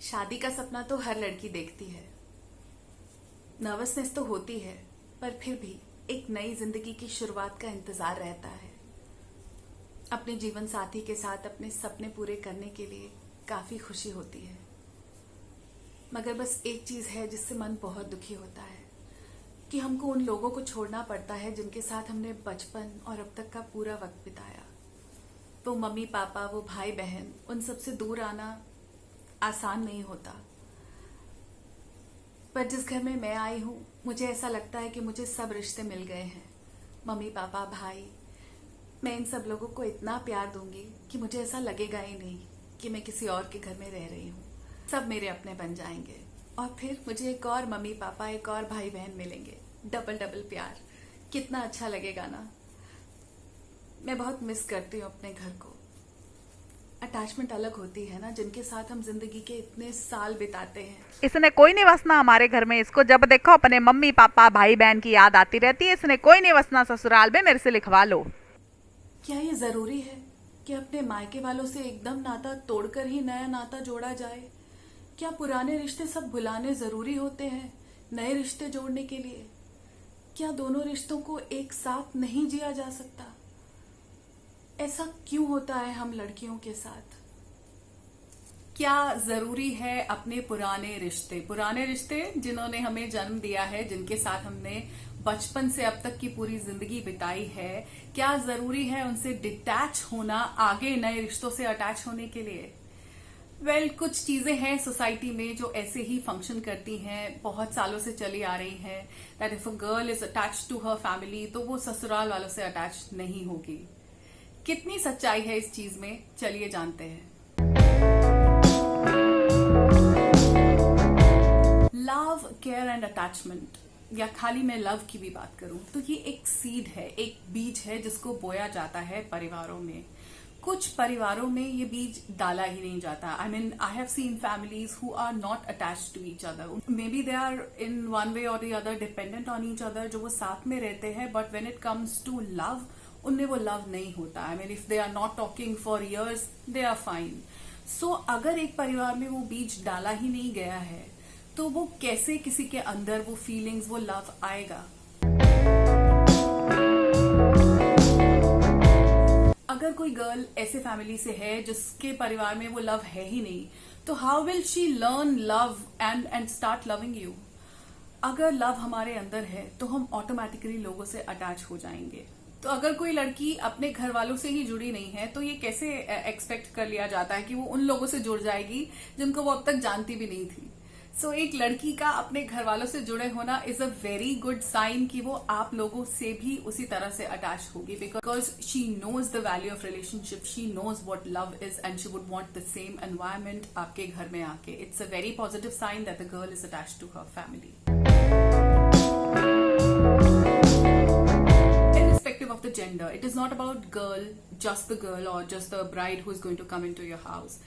शादी का सपना तो हर लड़की देखती है। नर्वसनेस तो होती है, पर फिर भी एक नई जिंदगी की शुरुआत का इंतजार रहता है। अपने जीवन साथी के साथ अपने सपने पूरे करने के लिए काफी खुशी होती है, मगर बस एक चीज है जिससे मन बहुत दुखी होता है कि हमको उन लोगों को छोड़ना पड़ता है जिनके साथ हमने बचपन और अब तक का पूरा वक्त बिताया। वो मम्मी पापा, वो भाई बहन, उन सबसे दूर आना आसान नहीं होता। पर जिस घर में मैं आई हूँ, मुझे ऐसा लगता है कि मुझे सब रिश्ते मिल गए हैं। मम्मी पापा, भाई, मैं इन सब लोगों को इतना प्यार दूंगी कि मुझे ऐसा लगेगा ही नहीं कि मैं किसी और के घर में रह रही हूँ। सब मेरे अपने बन जाएंगे और फिर मुझे एक और मम्मी पापा, एक और भाई बहन मिलेंगे। डबल डबल प्यार, कितना अच्छा लगेगा ना। मैं बहुत मिस करती हूँ अपने घर को। अटैचमेंट अलग होती है ना, जिनके साथ हम जिंदगी के इतने साल बिताते हैं। इसने कोई नहीं वसना हमारे घर में। इसको जब देखो अपने मम्मी पापा भाई बहन की याद आती रहती है। इसने कोई नहीं वसना ससुराल में, मेरे से लिखवा लो। क्या ये जरूरी है कि अपने मायके वालों से एकदम नाता तोड़कर ही नया नाता जोड़ा जाए? क्या पुराने रिश्ते सब भुलाने जरूरी होते हैं नए रिश्ते जोड़ने के लिए? क्या दोनों रिश्तों को एक साथ नहीं जिया जा सकता? ऐसा क्यों होता है हम लड़कियों के साथ? क्या जरूरी है अपने पुराने रिश्ते जिन्होंने हमें जन्म दिया है, जिनके साथ हमने बचपन से अब तक की पूरी जिंदगी बिताई है, क्या जरूरी है उनसे डिटैच होना आगे नए रिश्तों से अटैच होने के लिए? कुछ चीजें हैं सोसाइटी में जो ऐसे ही फंक्शन करती हैं, बहुत सालों से चली आ रही हैं। That if a girl is attach to her family, तो वो ससुराल वालों से अटैच नहीं होगी। कितनी सच्चाई है इस चीज में, चलिए जानते हैं। लव, केयर एंड अटैचमेंट, या खाली मैं लव की भी बात करूं तो ये एक सीड है, एक बीज है जिसको बोया जाता है परिवारों में। कुछ परिवारों में ये बीज डाला ही नहीं जाता। I have seen families who are not attached to each other. Maybe they are in one way or the other dependent on each other, जो वो साथ में रहते हैं, but when it comes to love, उनमें वो love नहीं होता। If they are not talking for years, they are fine. So अगर एक परिवार में वो बीज डाला ही नहीं गया है, तो वो कैसे किसी के अंदर वो फीलिंग्स, वो लव आएगा? अगर कोई गर्ल ऐसे फैमिली से है जिसके परिवार में वो लव है ही नहीं, तो how will she learn love and start loving you? अगर लव हमारे अंदर है तो हम ऑटोमेटिकली लोगों से अटैच हो जाएंगे। तो अगर कोई लड़की अपने घर वालों से ही जुड़ी नहीं है, तो ये कैसे एक्सपेक्ट कर लिया जाता है कि वो उन लोगों से जुड़ जाएगी जिनको वो अब तक जानती भी नहीं थी? सो एक लड़की का अपने घर वालों से जुड़े होना is a very good sign कि वो आप लोगों से भी उसी तरह से अटैच होगी, because she knows the value of relationship, she knows what love is and she would want the same environment आपके घर में आके। It's a very positive sign that the girl is attached to her family. Irrespective of the gender, it is not about just the girl or just the bride who is going to come into your house.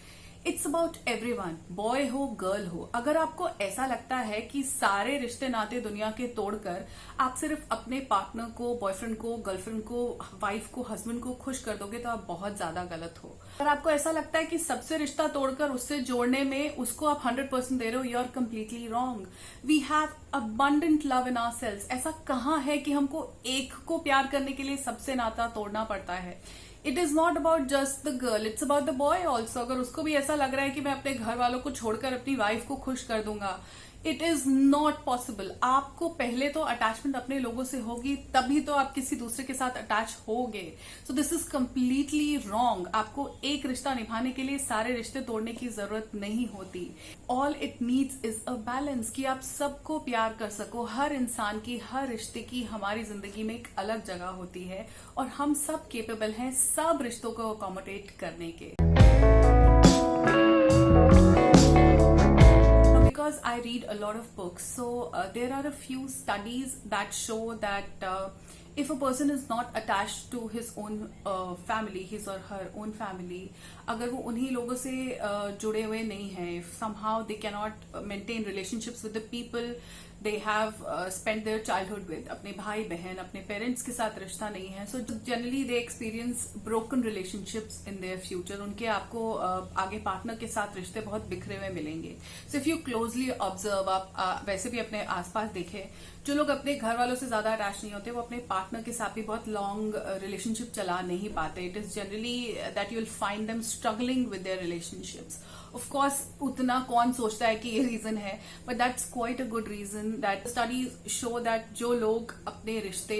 It's about everyone, boy हो girl हो। अगर आपको ऐसा लगता है कि सारे रिश्ते नाते दुनिया के तोड़कर आप सिर्फ अपने पार्टनर को, बॉयफ्रेंड को, गर्लफ्रेंड को, वाइफ को, हस्बैंड को खुश कर दोगे, तो आप बहुत ज्यादा गलत हो। अगर आपको ऐसा लगता है कि सबसे रिश्ता तोड़कर उससे जोड़ने में उसको आप 100% दे रहे हो, you are completely wrong. We have abundant love in ourselves। ऐसा कहाँ है कि हमको एक को प्यार करने के लिए सबसे नाता तोड़ना पड़ता है? It is not about just the girl, it's about the boy also. अगर उसको भी ऐसा लग रहा है कि मैं अपने घर वालों को छोड़कर अपनी वाइफ को खुश कर दूंगा, इट इज नॉट पॉसिबल। आपको पहले तो अटैचमेंट अपने लोगों से होगी, तभी तो आप किसी दूसरे के साथ अटैच होगे। So this is completely wrong. आपको एक रिश्ता निभाने के लिए सारे रिश्ते तोड़ने की जरूरत नहीं होती। All it needs is a balance, कि आप सबको प्यार कर सको। हर इंसान की, हर रिश्ते की हमारी जिंदगी में एक अलग जगह होती है और हम सब केपेबल हैं सब रिश्तों को अकोमोडेट करने के। Because I read a lot of books, so there are a few studies that show that if a person is not attached to his own family, his or her own family, अगर वो उन्हीं लोगों से जुड़े हुए नहीं हैं, if somehow they cannot maintain relationships with the people they have spent their childhood with, अपने भाई बहन, अपने पेरेंट्स के साथ रिश्ता नहीं है, so generally they experience broken relationships in their future. उनके आपको आगे पार्टनर के साथ रिश्ते बहुत बिखरे हुए मिलेंगे. So if you closely observe, आप वैसे भी अपने आसपास देखें, जो लोग अपने घर वालों से ज्यादा अटैच नहीं होते वो अपने पार्टनर के साथ भी बहुत लॉन्ग रिलेशनशिप चला नहीं पाते. It is generally that you will find them struggling with their relationships. Of course उतना कौन सोचता है कि ये रीजन है, but that's quite a good reason. That studies show that जो लोग अपने रिश्ते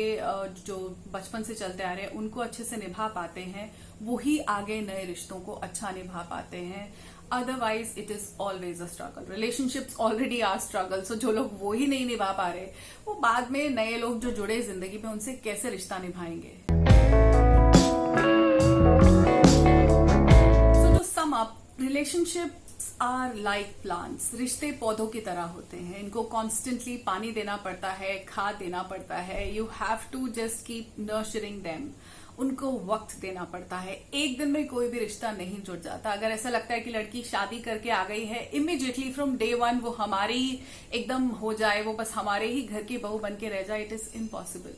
जो बचपन से चलते आ रहे हैं उनको अच्छे से निभा पाते हैं, वही आगे नए रिश्तों को अच्छा निभा पाते हैं. Otherwise, it is always a struggle. Relationships already are struggle. So जो लोग वो ही नहीं निभा पा रहे, वो बाद में नए लोग जो जुड़े जिंदगी में उनसे कैसे रिश्ता निभाएंगे. So to sum up, relationships are like plants. रिश्ते पौधों की तरह होते हैं. इनको constantly पानी देना पड़ता है, खाद देना पड़ता है. You have to just keep nurturing them. उनको वक्त देना पड़ता है. एक दिन में कोई भी रिश्ता नहीं जुड़ जाता. अगर ऐसा लगता है कि लड़की शादी करके आ गई है, इमीडिएटली फ्रॉम डे वन वो हमारी एकदम हो जाए, वो बस हमारे ही घर की बहू बन के रह जाए, it is impossible.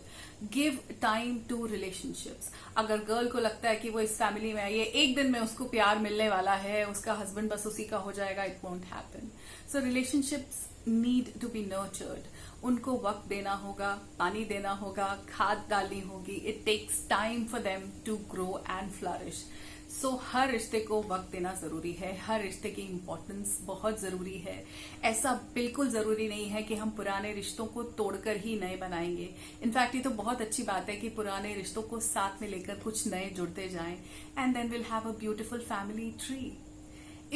Give time to relationships. अगर गर्ल को लगता है कि वो इस फैमिली में आई है, एक दिन में उसको प्यार मिलने वाला है, उसका हस्बैंड बस उसी का हो जाएगा, it won't happen. So relationships need to be nurtured. उनको वक्त देना होगा, पानी देना होगा, खाद डालनी होगी. It takes time for them to grow and flourish. So हर रिश्ते को वक्त देना जरूरी है. हर रिश्ते की इम्पोर्टेंस बहुत जरूरी है. ऐसा बिल्कुल जरूरी नहीं है कि हम पुराने रिश्तों को तोड़कर ही नए बनाएंगे. इनफैक्ट ये तो बहुत अच्छी बात है कि पुराने रिश्तों को साथ में लेकर कुछ नए जुड़ते जाएं, and then will have a beautiful family tree.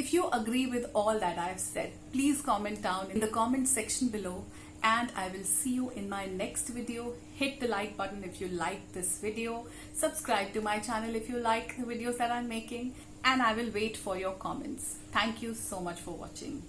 If you agree with all that I've said, please comment down in the comment section below, and I will see you in my next video. Hit the like button if you like this video. Subscribe to my channel if you like the videos that I'm making, and I will wait for your comments. Thank you so much for watching.